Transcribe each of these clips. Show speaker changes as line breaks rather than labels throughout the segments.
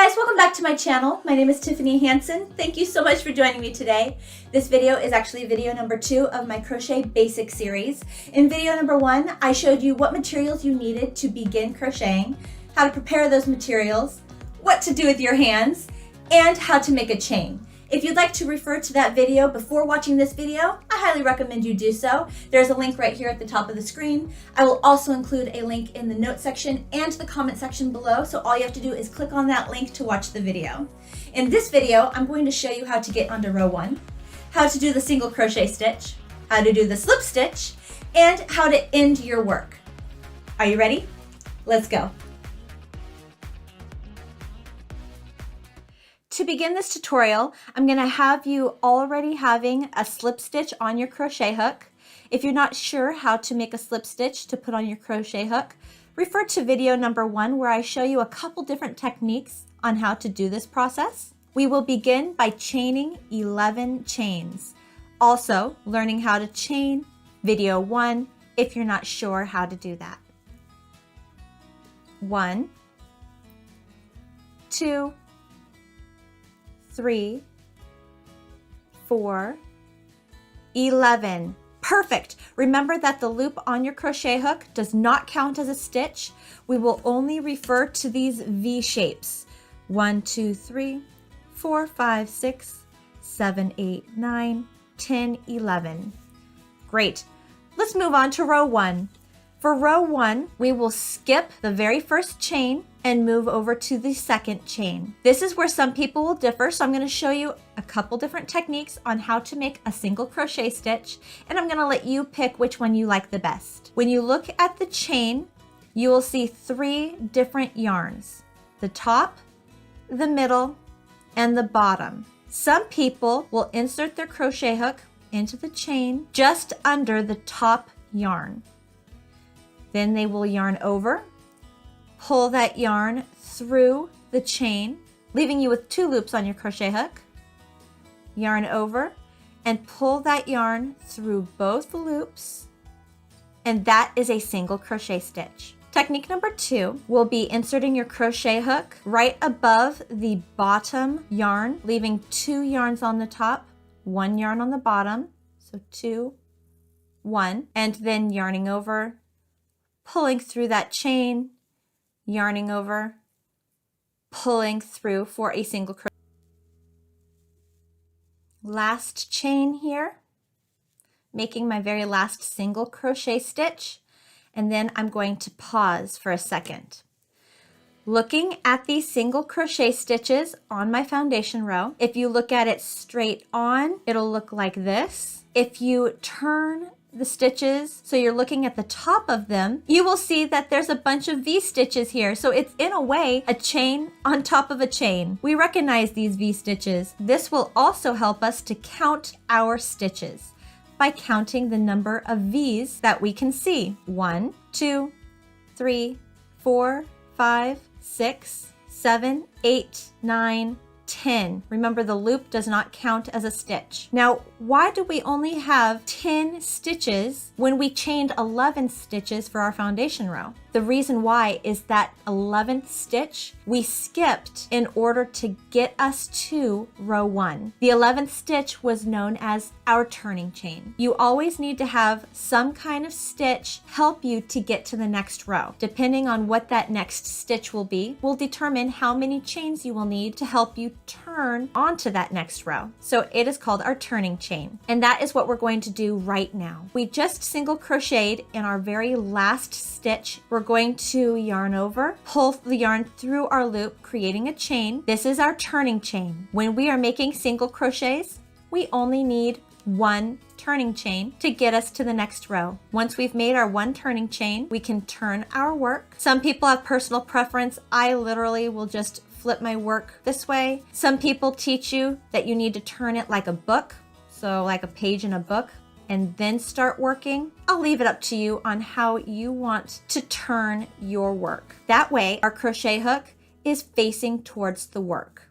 guys, welcome back to my channel. My name is Tiffany Hansen. Thank you so much for joining me today. This video is actually video number 2 of my crochet basic series. In video number 1, I showed you what materials you needed to begin crocheting, how to prepare those materials, what to do with your hands, and how to make a chain. If you'd like to refer to that video before watching this video, I highly recommend you do so. There's a link right here at the top of the screen. I will also include a link in the notes section and the comment section below, so all you have to do is click on that link to watch the video. In this video, I'm going to show you how to get onto row 1, how to do the single crochet stitch, how to do the slip stitch, and how to end your work. Are you ready? Let's go. To begin this tutorial, I'm going to have you already having a slip stitch on your crochet hook. If you're not sure how to make a slip stitch to put on your crochet hook, refer to video number 1 where I show you a couple different techniques on how to do this process. We will begin by chaining 11 chains. Also, learning how to chain, video 1, if you're not sure how to do that. 1, 2, 3, 4, 11. Perfect. Remember that the loop on your crochet hook does not count as a stitch. We will only refer to these V shapes. 1, 2, 3, 4, 5, 6, 7, 8, 9, 10, 11. Great. Let's move on to row 1. For row 1, we will skip the very first chain and move over to the second chain. This is where some people will differ, so I'm going to show you a couple different techniques on how to make a single crochet stitch, and I'm going to let you pick which one you like the best. When you look at the chain, you will see 3 different yarns: the top, the middle, and the bottom. Some people will insert their crochet hook into the chain just under the top yarn. Then they will yarn over, pull that yarn through the chain, leaving you with 2 loops on your crochet hook, yarn over, and pull that yarn through both loops, and that is a single crochet stitch. Technique number 2 will be inserting your crochet hook right above the bottom yarn, leaving 2 yarns on the top, 1 yarn on the bottom, so 2, 1, and then yarning over, pulling through that chain, yarning over, pulling through for a single crochet. Last chain here, making my very last single crochet stitch, and then I'm going to pause for a second. Looking at these single crochet stitches on my foundation row, if you look at it straight on, it'll look like this. If you turn the stitches so you're looking at the top of them, you will see that there's a bunch of V stitches here. So it's in a way a chain on top of a chain. We recognize these V stitches. This will also help us to count our stitches by counting the number of V's that we can see. 1, 2, 3, 4, 5, 6, 7, 8, 9, 10. Remember, the loop does not count as a stitch. Now, why do we only have 10 stitches when we chained 11 stitches for our foundation row? The reason why is that 11th stitch we skipped in order to get us to row 1. The 11th stitch was known as our turning chain. You always need to have some kind of stitch help you to get to the next row. Depending on what that next stitch will be, will determine how many chains you will need to help you turn onto that next row. So it is called our turning chain. And that is what we're going to do right now. We just single crocheted in our very last stitch. We're going to yarn over, pull the yarn through our loop, creating a chain. This is our turning chain. When we are making single crochets, we only need 1 turning chain to get us to the next row. Once we've made our 1 turning chain, we can turn our work. Some people have personal preference. I literally will just flip my work this way. Some people teach you that you need to turn it like a book, so like a page in a book, and then start working. I'll leave it up to you on how you want to turn your work. That way, our crochet hook is facing towards the work.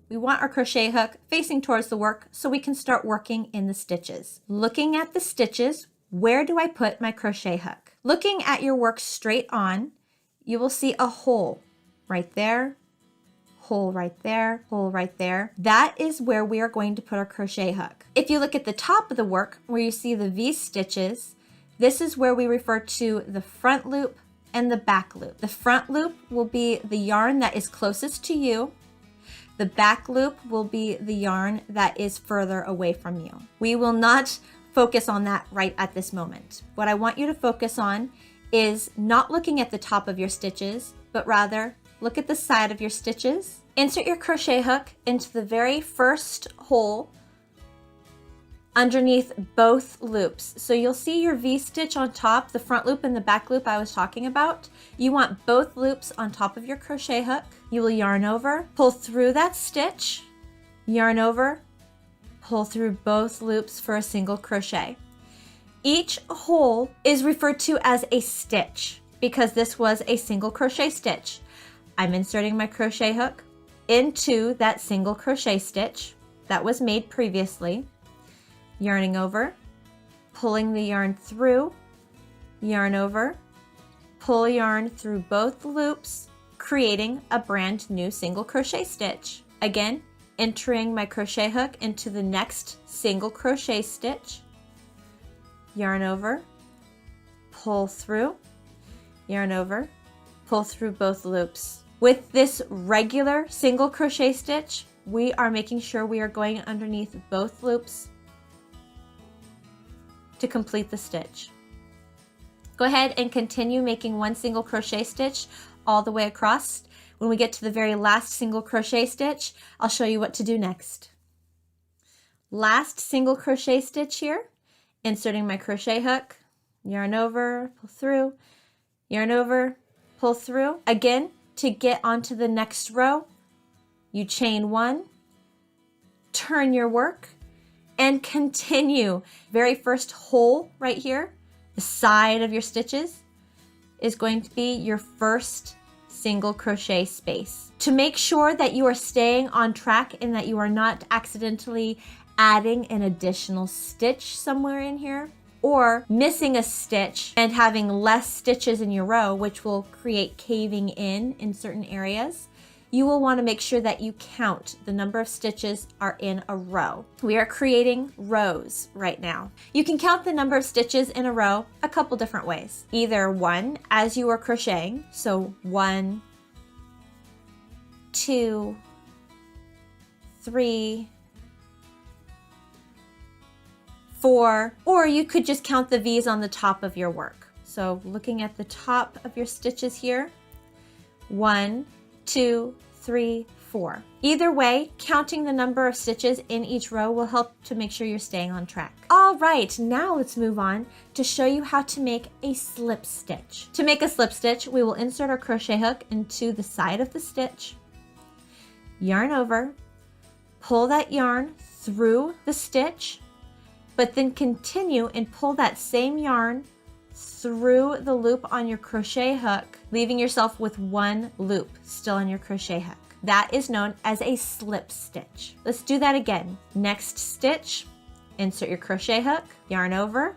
We want our crochet hook facing towards the work so we can start working in the stitches. Looking at the stitches, where do I put my crochet hook? Looking at your work straight on, you will see a hole right there, hole right there, hole right there. That is where we are going to put our crochet hook. If you look at the top of the work where you see the V stitches, this is where we refer to the front loop and the back loop. The front loop will be the yarn that is closest to you. The back loop will be the yarn that is further away from you. We will not focus on that right at this moment. What I want you to focus on is not looking at the top of your stitches, but rather look at the side of your stitches. Insert your crochet hook into the very first hole underneath both loops. So you'll see your V stitch on top, the front loop and the back loop I was talking about. You want both loops on top of your crochet hook. You will yarn over, pull through that stitch, yarn over, pull through both loops for a single crochet. Each hole is referred to as a stitch because this was a single crochet stitch. I'm inserting my crochet hook into that single crochet stitch that was made previously, yarning over, pulling the yarn through, yarn over, pull yarn through both loops, creating a brand new single crochet stitch. Again, entering my crochet hook into the next single crochet stitch, yarn over, pull through, yarn over, pull through both loops. With this regular single crochet stitch, we are making sure we are going underneath both loops to complete the stitch. Go ahead and continue making one single crochet stitch all the way across. When we get to the very last single crochet stitch, I'll show you what to do next. Last single crochet stitch here, inserting my crochet hook, yarn over, pull through, yarn over, pull through. Again, to get onto the next row, you chain one, turn your work, and continue. Very first hole right here, the side of your stitches, is going to be your first single crochet space. To make sure that you are staying on track and that you are not accidentally adding an additional stitch somewhere in here, or missing a stitch and having less stitches in your row, which will create caving in certain areas, you will want to make sure that you count the number of stitches are in a row. We are creating rows right now. You can count the number of stitches in a row a couple different ways. Either one, as you are crocheting, so 1, 2, 3, 4, or you could just count the V's on the top of your work. So looking at the top of your stitches here, 1, 2, 3, 4. Either way, counting the number of stitches in each row will help to make sure you're staying on track. All right, now let's move on to show you how to make a slip stitch. To make a slip stitch, we will insert our crochet hook into the side of the stitch, yarn over, pull that yarn through the stitch, but then continue and pull that same yarn through the loop on your crochet hook, leaving yourself with one loop still on your crochet hook. That is known as a slip stitch. Let's do that again. Next stitch, insert your crochet hook, yarn over,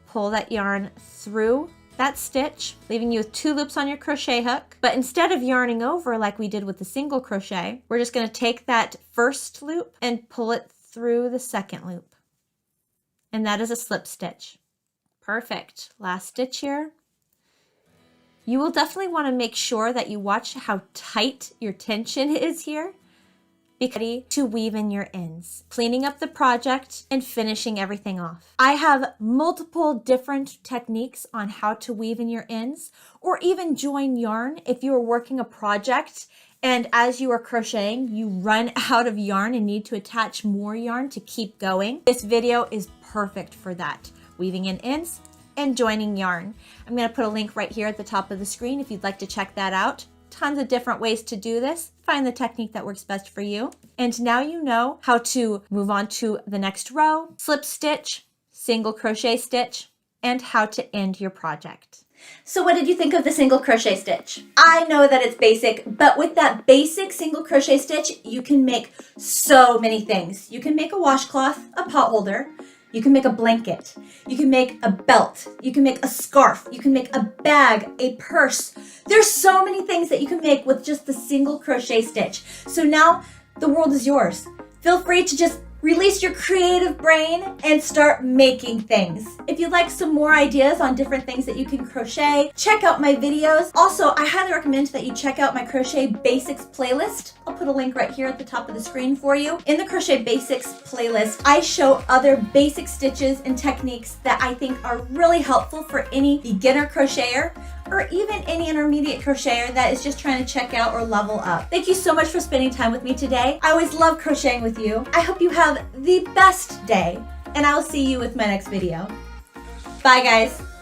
pull that yarn through that stitch, leaving you with 2 loops on your crochet hook. But instead of yarning over like we did with the single crochet, we're just going to take that first loop and pull it through the second loop. And that is a slip stitch. Perfect. Last stitch here. You will definitely want to make sure that you watch how tight your tension is here. Be ready to weave in your ends, cleaning up the project and finishing everything off. I have multiple different techniques on how to weave in your ends or even join yarn if you are working a project and as you are crocheting, you run out of yarn and need to attach more yarn to keep going. This video is perfect for that. Weaving in ends and joining yarn. I'm going to put a link right here at the top of the screen if you'd like to check that out. Tons of different ways to do this. Find the technique that works best for you. And now you know how to move on to the next row, slip stitch, single crochet stitch, and how to end your project. So what did you think of the single crochet stitch? I know that it's basic, but with that basic single crochet stitch, you can make so many things. You can make a washcloth, a pot holder. You can make a blanket. You can make a belt. You can make a scarf. You can make a bag, a purse. There's so many things that you can make with just the single crochet stitch. So now the world is yours. Feel free to just release your creative brain and start making things. If you'd like some more ideas on different things that you can crochet, check out my videos. Also, I highly recommend that you check out my Crochet Basics playlist. I'll put a link right here at the top of the screen for you. In the Crochet Basics playlist, I show other basic stitches and techniques that I think are really helpful for any beginner crocheter or even any intermediate crocheter that is just trying to check out or level up. Thank you so much for spending time with me today. I always love crocheting with you. I hope you have the best day, and I will see you with my next video. Bye, guys.